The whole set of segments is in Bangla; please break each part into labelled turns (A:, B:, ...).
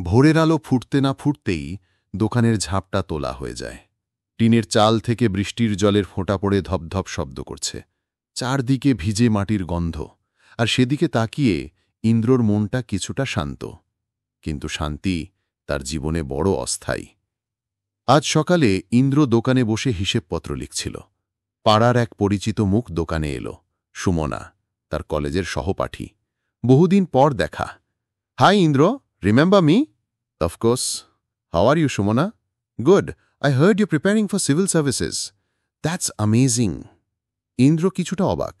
A: ভোরের আলো ফুটতে না ফুটতেই দোকানের ঝাঁপটা তোলা হয়ে যায়। টিনের চাল থেকে বৃষ্টির জলের ফোঁটা পড়ে ধপধপ শব্দ করছে। চারদিকে ভিজে মাটির গন্ধ, আর সেদিকে তাকিয়ে ইন্দ্রর মনটা কিছুটা শান্ত। কিন্তু শান্তি তার জীবনে বড় অস্থায়ী। আজ সকালে ইন্দ্র দোকানে বসে হিসেবপত্র লিখছিল। পাড়ার এক পরিচিত মুখ দোকানে এলো, সুমনা, তার কলেজের সহপাঠী। বহুদিন পর দেখা। Hi Indra, remember me? Of course. How are you, Sumana? Good. I heard you're preparing for civil services. That's amazing. Indra কিছুটা অবাক।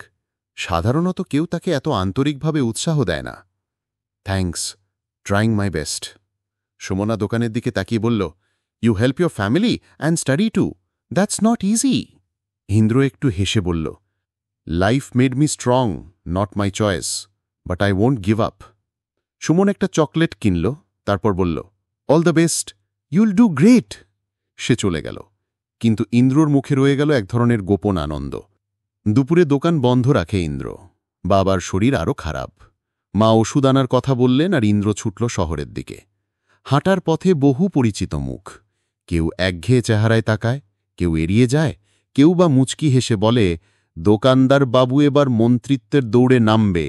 A: সাধারণত কেউ তাকে এত আন্তরিকভাবে উৎসাহ দেয় না। Thanks, trying my best. Sumana দোকানের দিকে তাকিয়ে বলল, you help your family and study too. That's not easy. Indra একটু হেসে বলল, life made me strong, not my choice, but I won't give up. Suman একটা চকলেট কিনল, তারপর বলল, all the best, you'll do great. সে চলে গেল, কিন্তু ইন্দ্রর মুখে রয়ে গেল এক ধরনের গোপন আনন্দ। দুপুরে দোকান বন্ধ রাখে ইন্দ্র। বাবার শরীর আরও খারাপ। মা ওষুধ আনার কথা বললেন, আর ইন্দ্র ছুটল শহরের দিকে। হাঁটার পথে বহু পরিচিত মুখ। কেউ একঘেয়ে চেহারায় তাকায়, কেউ এড়িয়ে যায়, কেউ বা মুচকি হেসে বলে, দোকানদার বাবু এবার মন্ত্রিত্বের দৌড়ে নামবে।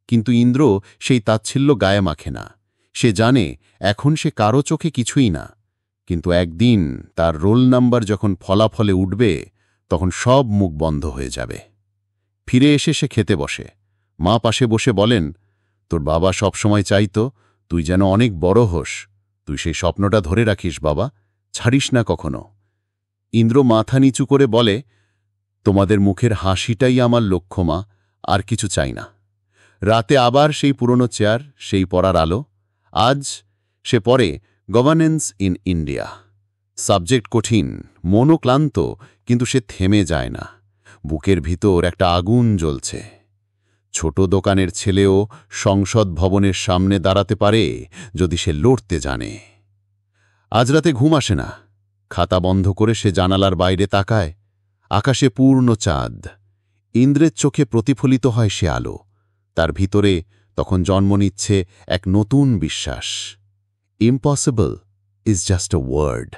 A: কিন্তু ইন্দ্র সেই তাচ্ছিল্য গায়ে মাখে না। সে জানে এখন সে কারো চোখে কিছুই না। কিন্তু একদিন তার রোল নাম্বার যখন ফলাফলে উঠবে, তখন সব মুখ বন্ধ হয়ে যাবে। ফিরে এসে সে খেতে বসে। মা পাশে বসে বলেন, তোর বাবা সবসময় চাইত তুই যেন অনেক বড় হোস। তুই সেই স্বপ্নটা ধরে রাখিস বাবা, ছাড়িস না কখনো। ইন্দ্র মাথা নিচু করে বলে, তোমাদের মুখের হাসিটাই আমার লক্ষ্য মা, আর কিছু চাই না। রাতে আবার সেই পুরনো চেয়ার, সেই পড়ার আলো। আজ সে পড়ে গভর্নেন্স ইন ইন্ডিয়া। সাবজেক্ট কঠিন, মনও ক্লান্ত, কিন্তু সে থেমে যায় না। বুকের ভিতর একটা আগুন জ্বলছে। ছোট দোকানের ছেলেও সংসদ ভবনের সামনে দাঁড়াতে পারে যদি সে লড়তে জানে। আজ রাতে ঘুম আসে না। খাতা বন্ধ করে সে জানালার বাইরে তাকায়। আকাশে পূর্ণ চাঁদ। ইন্দ্রের চোখে প্রতিফলিত হয় সে আলো। তার ভিতরে তখন জন্ম নিচ্ছে এক নতুন বিশ্বাস। Impossible is just a word.